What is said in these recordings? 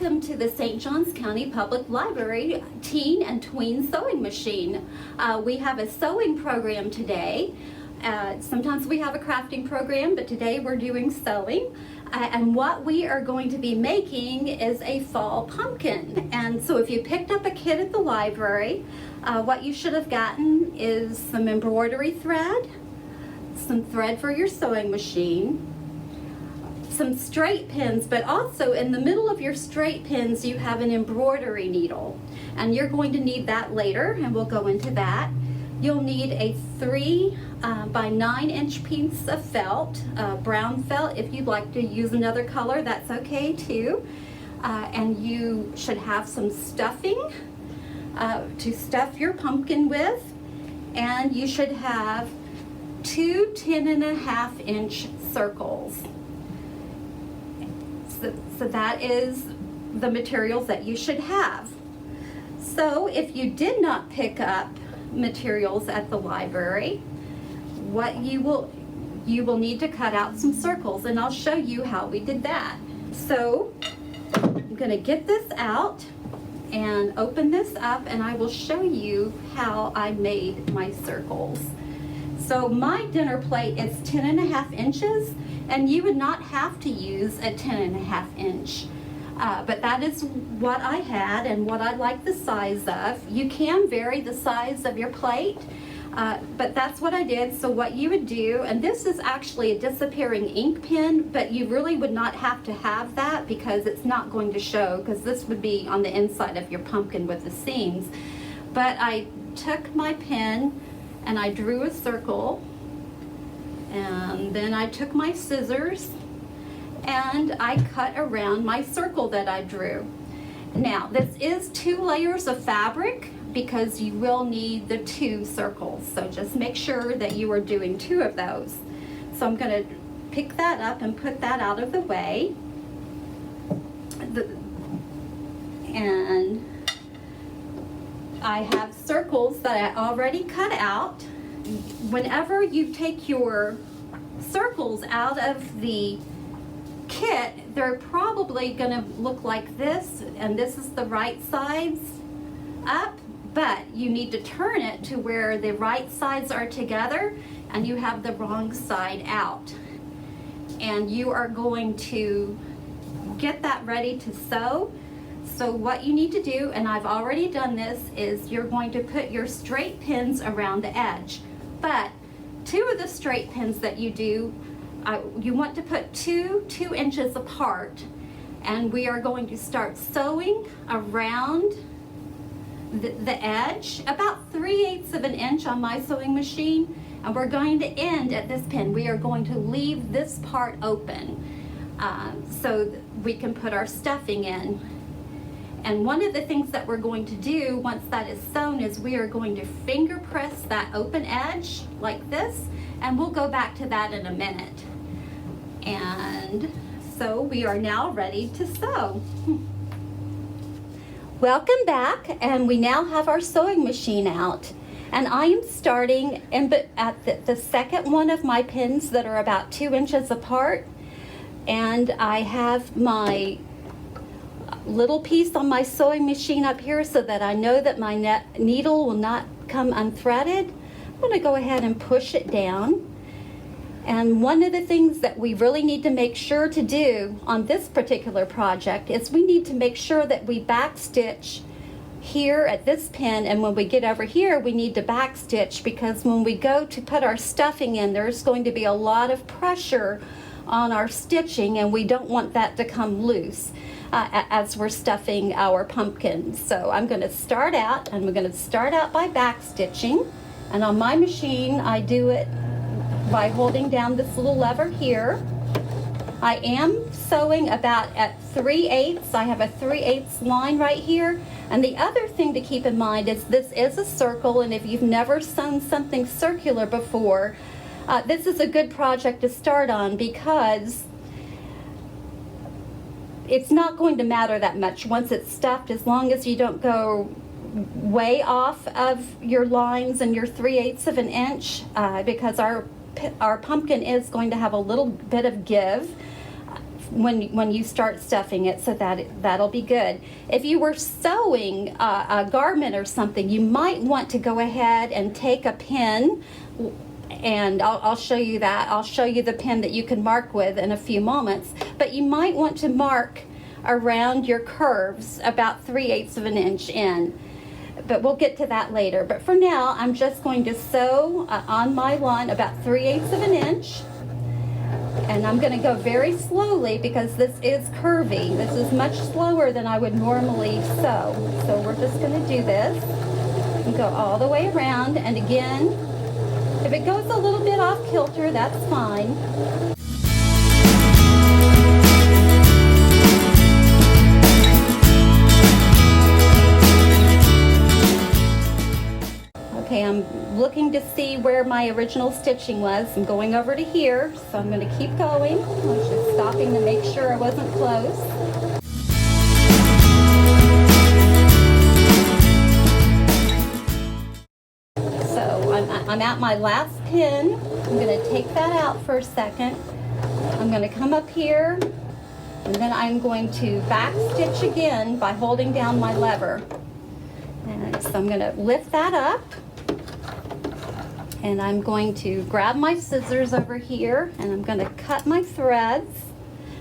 Welcome to the St. Johns County Public Library Teen and Tween Sewing Machine. We have a sewing program today. Sometimes we have a crafting program, but today we're doing sewing. And what we are going to be making is a fall pumpkin. And so if you picked up a kit at the library, what you should have gotten is some embroidery thread, some thread for your sewing machine, some straight pins, but also in the middle of your straight pins you have an embroidery needle, and you're going to need that later, and we'll go into that. You'll need a 3 by 9 inch piece of felt, brown felt. If you'd like to use another color, that's okay too. And you should have some stuffing to stuff your pumpkin with, and you should have 2 10.5 inch circles. So that is the materials that you should have. So if you did not pick up materials at the library, what you will need to cut out some circles, and I'll show you how we did that. So I'm going to get this out and open this up, and I will show you how I made my circles. So my dinner plate is 10.5 inches, and you would not have to use a 10.5 inch. But that is what I had and what I like the size of. You can vary the size of your plate, but that's what I did. So what you would do, and this is actually a disappearing ink pen, but you really would not have to have that because it's not going to show, because this would be on the inside of your pumpkin with the seams. But I took my pen and I drew a circle, and then I took my scissors and I cut around my circle that I drew. Now this is 2 layers of fabric because you will need the 2 circles, so just make sure that you are doing 2 of those. So I'm going to pick that up and put that out of the way. And I have circles that I already cut out. Whenever you take your circles out of the kit, they're probably going to look like this, and this is the right sides up, but you need to turn it to where the right sides are together and you have the wrong side out. And you are going to get that ready to sew. So what you need to do, and I've already done this, is you're going to put your straight pins around the edge. But 2 of the straight pins that you do, you want to put 2 inches apart, and we are going to start sewing around the edge, about 3/8 of an inch on my sewing machine, and we're going to end at this pin. We are going to leave this part open so we can put our stuffing in. And one of the things that we're going to do once that is sewn is we are going to finger press that open edge like this, and we'll go back to that in a minute. And so we are now ready to sew. Welcome back, and we now have our sewing machine out. And I am starting at the second one of my pins that are about 2 inches apart. And I have my little piece on my sewing machine up here so that I know that my needle will not come unthreaded. I'm going to go ahead and push it down. And one of the things that we really need to make sure to do on this particular project is we need to make sure that we backstitch here at this pin, and when we get over here we need to backstitch, because when we go to put our stuffing in, there's going to be a lot of pressure on our stitching, and we don't want that to come loose as we're stuffing our pumpkin. So I'm going to start out, and we're going to start out by backstitching, and on my machine I do it by holding down this little lever here. I am sewing about at 3/8. I have a 3/8 line right here. And the other thing to keep in mind is this is a circle, and if you've never sewn something circular before, this is a good project to start on, because it's not going to matter that much once it's stuffed, as long as you don't go way off of your lines and your 3/8 of an inch, because our pumpkin is going to have a little bit of give when you start stuffing it, so that'll be good. If you were sewing a garment or something, you might want to go ahead and take a pin, and I'll show you that. I'll show you the pin that you can mark with in a few moments, but you might want to mark around your curves about 3/8 of an inch in. But we'll get to that later. But for now, I'm just going to sew on my one about 3/8 of an inch. And I'm going to go very slowly because this is curvy. This is much slower than I would normally sew. So we're just going to do this and go all the way around. And again, if it goes a little bit off kilter, that's fine. Okay, I'm looking to see where my original stitching was. I'm going over to here, so I'm going to keep going. I was just stopping to make sure I wasn't close. So I'm at my last pin. I'm going to take that out for a second. I'm going to come up here, and then I'm going to back stitch again by holding down my lever. And so I'm going to lift that up. And I'm going to grab my scissors over here, and I'm going to cut my threads.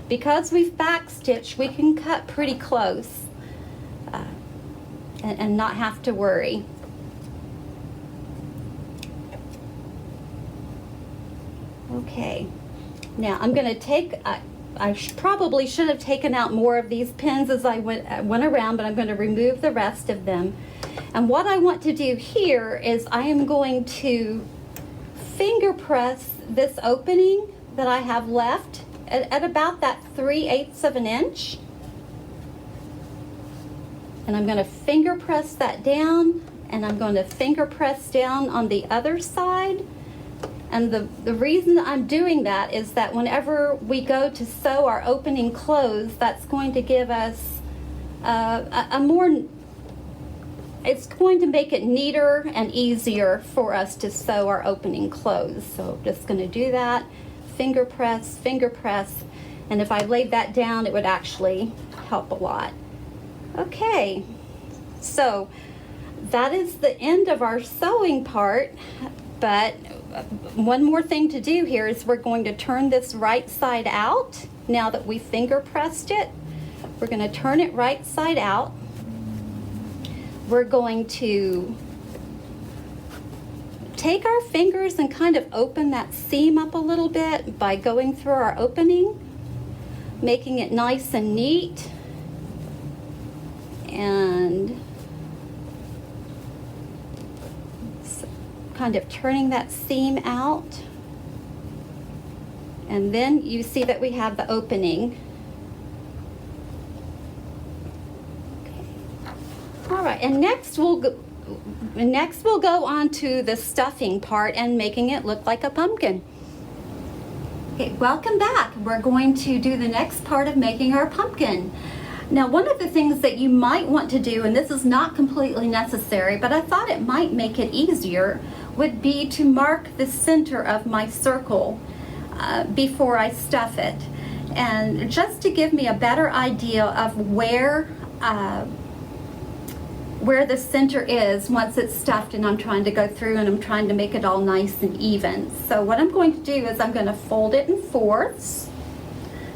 Because we've back stitched, we can cut pretty close and not have to worry. Okay, now I'm going to take, I probably should have taken out more of these pins as I went around, but I'm going to remove the rest of them. And what I want to do here is I am going to finger press this opening that I have left at about that 3/8 of an inch. And I'm going to finger press that down, and I'm going to finger press down on the other side. And the reason I'm doing that is that whenever we go to sew our opening close, that's going to give us it's going to make it neater and easier for us to sew our opening close. So I'm just going to do that, finger press, and if I laid that down, it would actually help a lot. Okay, so that is the end of our sewing part, but one more thing to do here is we're going to turn this right side out. Now that we finger pressed it, we're going to turn it right side out. We're going to take our fingers and kind of open that seam up a little bit by going through our opening, making it nice and neat, and kind of turning that seam out. And then you see that we have the opening. All right, and next we'll go on to the stuffing part and making it look like a pumpkin. Okay, welcome back. We're going to do the next part of making our pumpkin. Now, one of the things that you might want to do, and this is not completely necessary, but I thought it might make it easier, would be to mark the center of my circle before I stuff it. And just to give me a better idea of where the center is once it's stuffed and I'm trying to go through and I'm trying to make it all nice and even. So what I'm going to do is I'm going to fold it in fourths.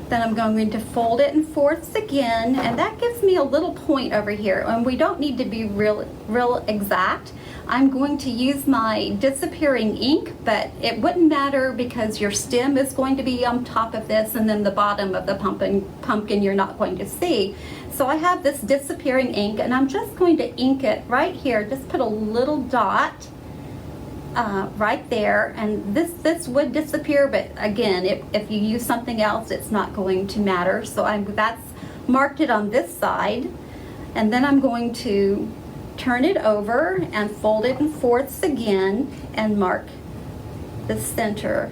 Then I'm going to fold it in fourths again, and that gives me a little point over here. And we don't need to be real exact. I'm going to use my disappearing ink, but it wouldn't matter because your stem is going to be on top of this, and then the bottom of the pumpkin you're not going to see. So I have this disappearing ink, and I'm just going to ink it right here. Just put a little dot right there, and this would disappear, but again, if you use something else, it's not going to matter. So that's marked it on this side, and then I'm going to turn it over and fold it in fourths again and mark the center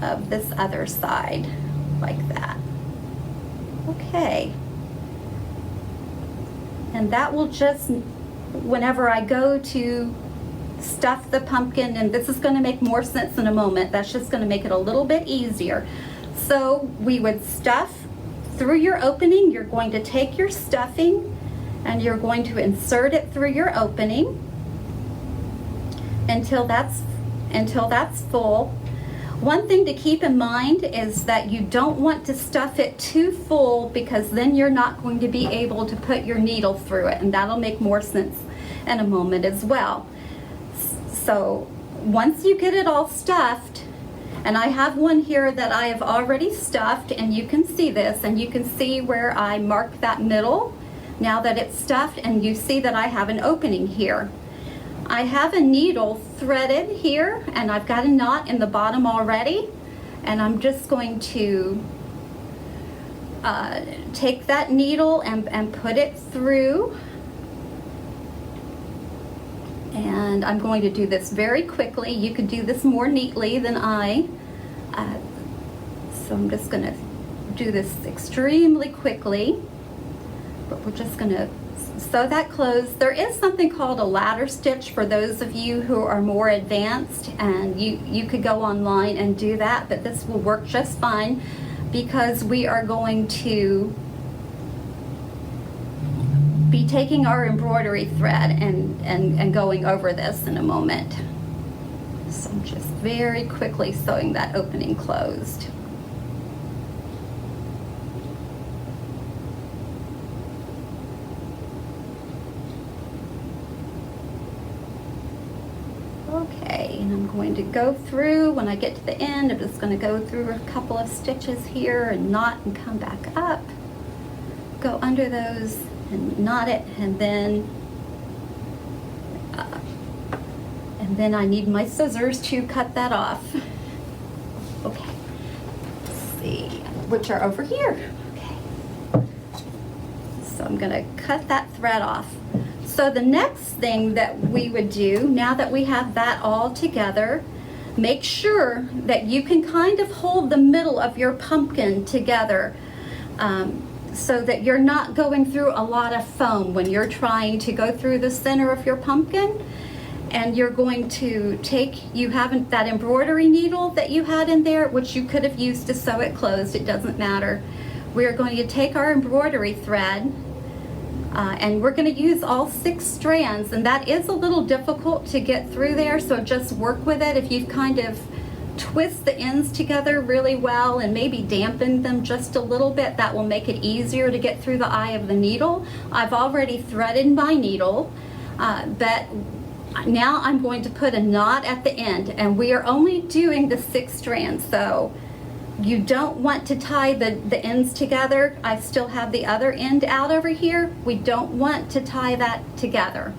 of this other side like that. Okay. And that will just, whenever I go to stuff the pumpkin, and this is going to make more sense in a moment, that's just going to make it a little bit easier. So we would stuff through your opening, you're going to take your stuffing and you're going to insert it through your opening until that's full. One thing to keep in mind is that you don't want to stuff it too full, because then you're not going to be able to put your needle through it, and that'll make more sense in a moment as well. So once you get it all stuffed, and I have one here that I have already stuffed, and you can see this, and you can see where I marked that middle now that it's stuffed, and you see that I have an opening here. I have a needle threaded here, and I've got a knot in the bottom already, and I'm just going to take that needle and put it through, and I'm going to do this very quickly. You could do this more neatly than I, so I'm just going to do this extremely quickly, but we're just going to sew that closed. There is something called a ladder stitch for those of you who are more advanced, and you could go online and do that, but this will work just fine because we are going to be taking our embroidery thread and going over this in a moment. So I'm just very quickly sewing that opening closed. Okay, and I'm going to go through, when I get to the end, I'm just going to go through a couple of stitches here and knot and come back up, go under those and knot it, and then I need my scissors to cut that off. Okay, let's see, which are over here. Okay, so I'm going to cut that thread off. So the next thing that we would do, now that we have that all together, make sure that you can kind of hold the middle of your pumpkin together, so that you're not going through a lot of foam when you're trying to go through the center of your pumpkin. And you're going to you have that embroidery needle that you had in there, which you could have used to sew it closed, it doesn't matter. We're going to take our embroidery thread, and we're going to use all 6 strands, and that is a little difficult to get through there, so just work with it. If you've kind of twist the ends together really well and maybe dampen them just a little bit, that will make it easier to get through the eye of the needle. I've already threaded my needle, but now I'm going to put a knot at the end, and we are only doing the 6 strands, so you don't want to tie the ends together. I still have the other end out over here. We don't want to tie that together.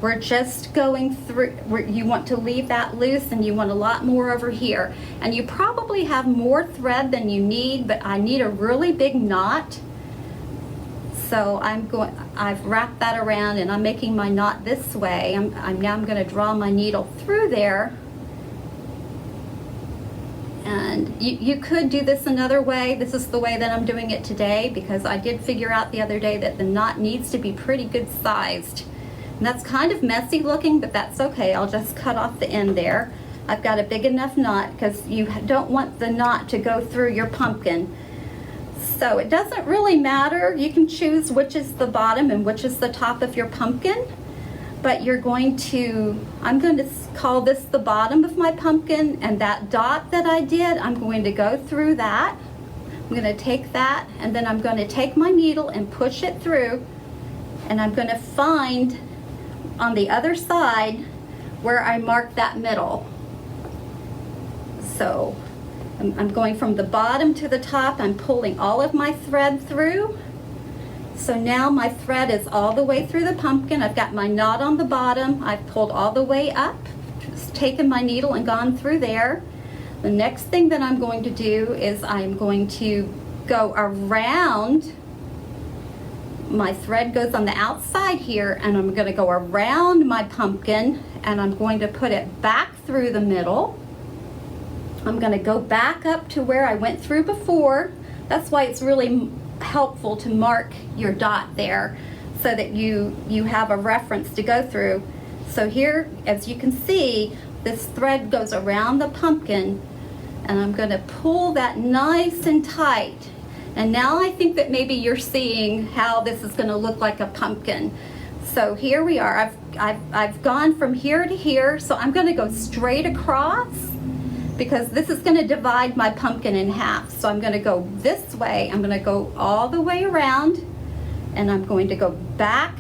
We're just going through, you want to leave that loose, and you want a lot more over here. And you probably have more thread than you need, but I need a really big knot. So I've wrapped that around, and I'm making my knot this way. I'm now going to draw my needle through there. And you could do this another way. This is the way that I'm doing it today, because I did figure out the other day that the knot needs to be pretty good sized. And that's kind of messy looking, but that's okay. I'll just cut off the end there. I've got a big enough knot, because you don't want the knot to go through your pumpkin. So it doesn't really matter. You can choose which is the bottom and which is the top of your pumpkin. But I'm going to call this the bottom of my pumpkin, and that dot that I did, I'm going to go through that. I'm going to take that, and then I'm going to take my needle and push it through, and I'm going to find on the other side where I marked that middle. So I'm going from the bottom to the top. I'm pulling all of my thread through. So now my thread is all the way through the pumpkin. I've got my knot on the bottom. I've pulled all the way up, just taken my needle and gone through there. The next thing that I'm going to do is I'm going to go around. My thread goes on the outside here, and I'm going to go around my pumpkin, and I'm going to put it back through the middle. I'm going to go back up to where I went through before. That's why it's really helpful to mark your dot there, so that you have a reference to go through. So here, as you can see, this thread goes around the pumpkin, and I'm going to pull that nice and tight. And now I think that maybe you're seeing how this is going to look like a pumpkin. So here we are. I've gone from here to here, so I'm going to go straight across because this is going to divide my pumpkin in half. So I'm going to go this way. I'm going to go all the way around, and I'm going to go back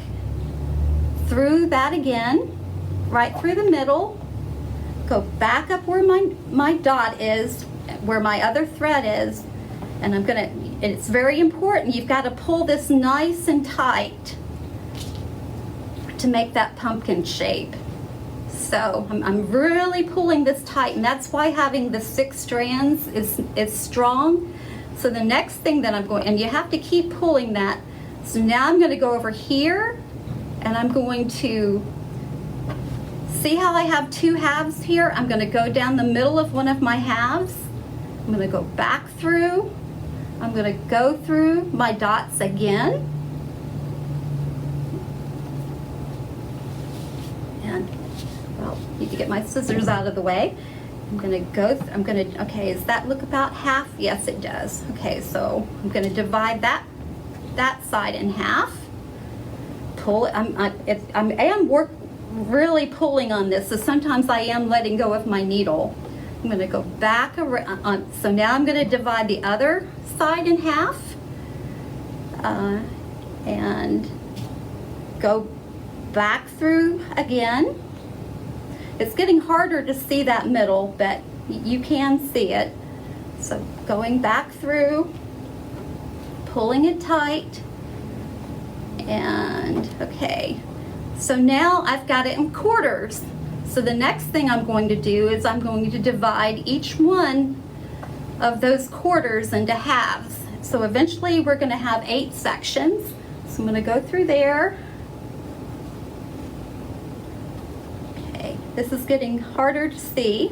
through that again, right through the middle, go back up where my dot is, where my other thread is, and I'm going to, it's very important, you've got to pull this nice and tight to make that pumpkin shape. So I'm really pulling this tight, and that's why having the 6 strands is strong. So the next thing that I'm going, and you have to keep pulling that. So now I'm going to go over here, and I'm going to, see how I have 2 halves here? I'm going to go down the middle of one of my halves. I'm going to go back through. I'm going to go through my dots again. And, well, need to get my scissors out of the way. I'm going to go, okay, does that look about half? Yes, it does. Okay, so I'm going to divide that side in half. Pull it, I am really pulling on this, so sometimes I am letting go of my needle. I'm going to go back around, so now I'm going to divide the other side in half and go back through again. It's getting harder to see that middle, but you can see it. So going back through, pulling it tight, and okay. So now I've got it in quarters. So the next thing I'm going to do is I'm going to divide each one of those quarters into halves. So eventually we're going to have 8 sections. So I'm going to go through there. Okay, this is getting harder to see.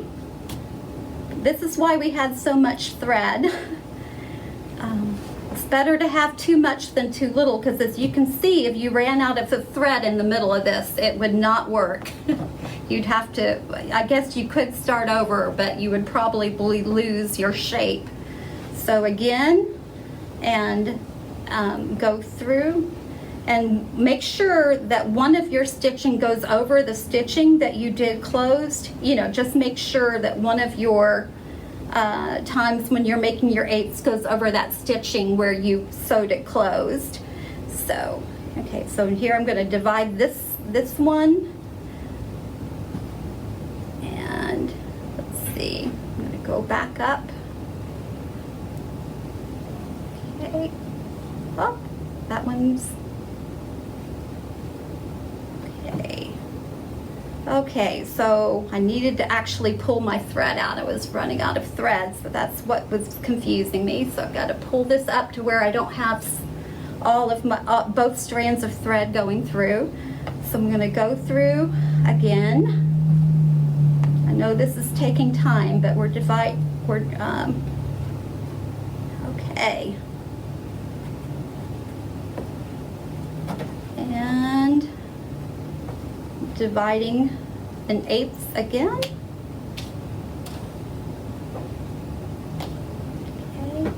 This is why we had so much thread. It's better to have too much than too little, because as you can see, if you ran out of the thread in the middle of this, it would not work. You'd have to, I guess you could start over, but you would probably lose your shape. So again, and go through and make sure that one of your stitching goes over the stitching that you did closed. You know, just make sure that one of your times when you're making your 8s goes over that stitching where you sewed it closed. So, okay, so here I'm going to divide this one, and let's see, I'm going to go back up. Okay, oh, that one's okay. Okay, so I needed to actually pull my thread out. I was running out of thread, so that's what was confusing me. So I've got to pull this up to where I don't have all of my both strands of thread going through. So I'm going to go through again. I know this is taking time, but okay. And dividing in 8ths again. Okay.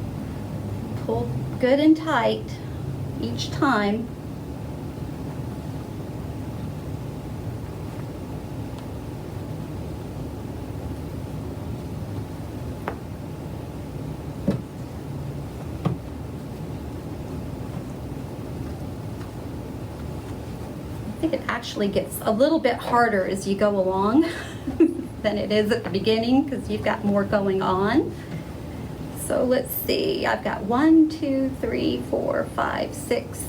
Pull good and tight each time. It actually gets a little bit harder as you go along than it is at the beginning, because you've got more going on. So let's see, I've got 1, 2, 3, 4, 5, 6.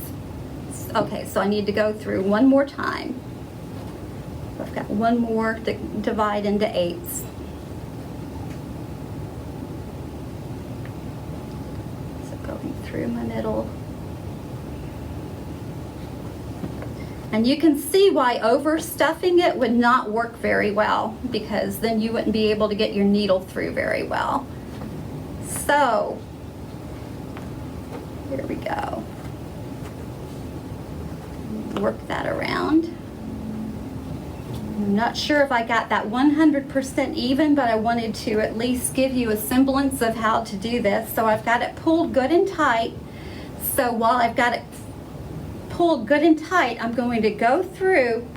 Okay, so I need to go through one more time. I've got one more to divide into 8s. So going through my middle. And you can see why overstuffing it would not work very well, because then you wouldn't be able to get your needle through very well. So, here we go. Work that around. I'm not sure if I got that 100% even, but I wanted to at least give you a semblance of how to do this. So I've got it pulled good and tight. So while I've got it pulled good and tight, I'm going to go through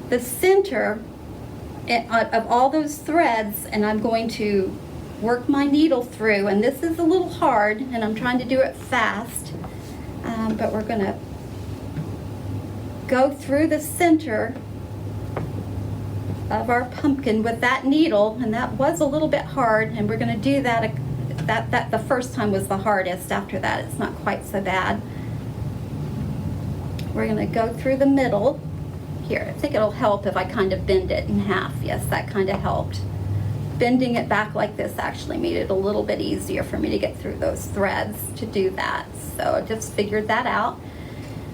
the center of all those threads, and I'm going to work my needle through. And this is a little hard, and I'm trying to do it fast, but we're going to go through the center of our pumpkin with that needle, and that was a little bit hard, and we're going to do that. That the first time was the hardest. After that, it's not quite so bad. We're going to go through the middle here. I think it'll help if I kind of bend it in half. Yes, that kind of helped. Bending it back like this actually made it a little bit easier for me to get through those threads to do that. So I just figured that out.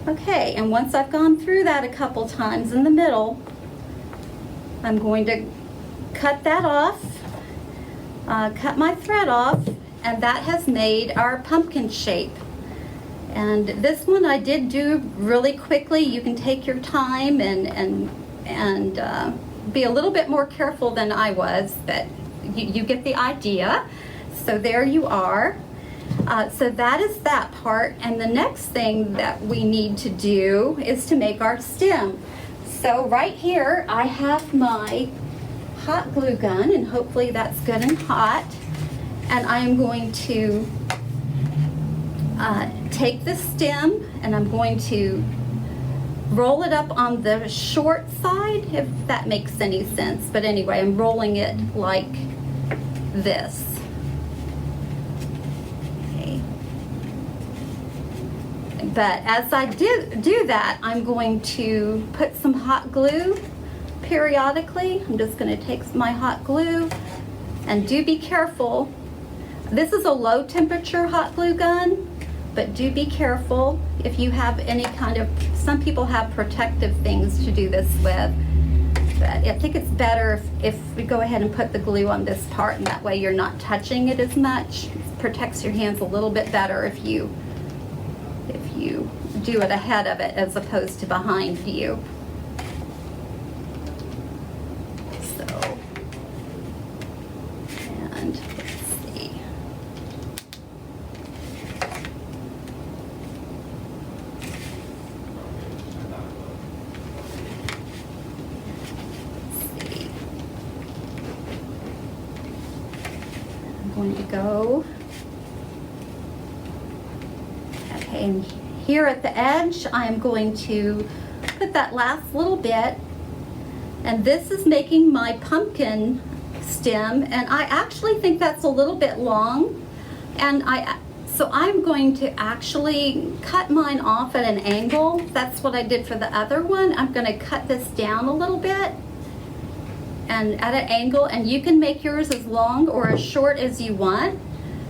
Okay, and once I've gone through that a couple times in the middle, I'm going to cut that off, cut my thread off, and that has made our pumpkin shape. And this one I did do really quickly. You can take your time and be a little bit more careful than I was, but you get the idea. So there you are. So that is that part. And the next thing that we need to do is to make our stem. So right here I have my hot glue gun, and hopefully that's good and hot. And I am going to take the stem, and I'm going to roll it up on the short side, if that makes any sense. But anyway, I'm rolling it like this. Okay. But as I do that, I'm going to put some hot glue periodically. I'm just going to take my hot glue, and do be careful. This is a low temperature hot glue gun, but do be careful if you have any kind of, some people have protective things to do this with, but I think it's better if we go ahead and put the glue on this part, and that way you're not touching it as much. It protects your hands a little bit better if you do it ahead of it as opposed to behind you. So, and let's see. I'm going to go. Okay, and here at the edge, I'm going to put that last little bit, and this is making my pumpkin stem, and I actually think that's a little bit long, and so I'm going to actually cut mine off at an angle. That's what I did for the other one. I'm going to cut this down a little bit and at an angle, and you can make yours as long or as short as you want,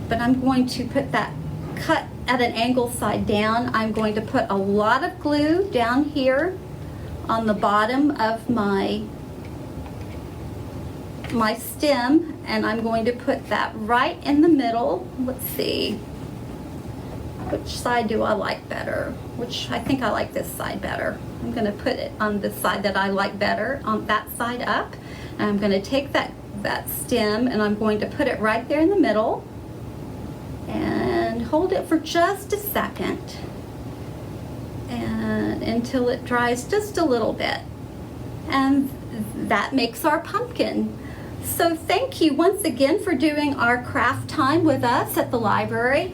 but I'm going to put that cut at an angle side down. I'm going to put a lot of glue down here on the bottom of my stem, and I'm going to put that right in the middle. Let's see, which side do I like better? I think I like this side better. I'm going to put it on the side that I like better, on that side up. And I'm going to take that stem, and I'm going to put it right there in the middle and hold it for just a second, and until it dries just a little bit, and that makes our pumpkin. So thank you once again for doing our craft time with us at the library.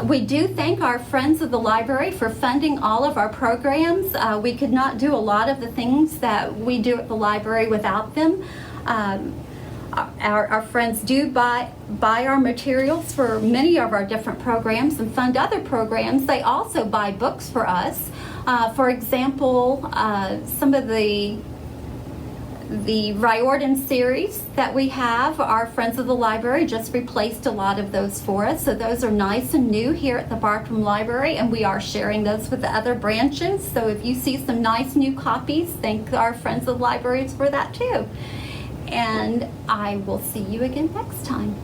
We do thank our friends of the library for funding all of our programs. We could not do a lot of the things that we do at the library without them. Our friends do buy our materials for many of our different programs and fund other programs. They also buy books for us. For example, some of the Riordan series that we have, our friends of the library just replaced a lot of those for us. So those are nice and new here at the Bartram Library, and we are sharing those with the other branches. So if you see some nice new copies, thank our friends of the libraries for that too. And I will see you again next time.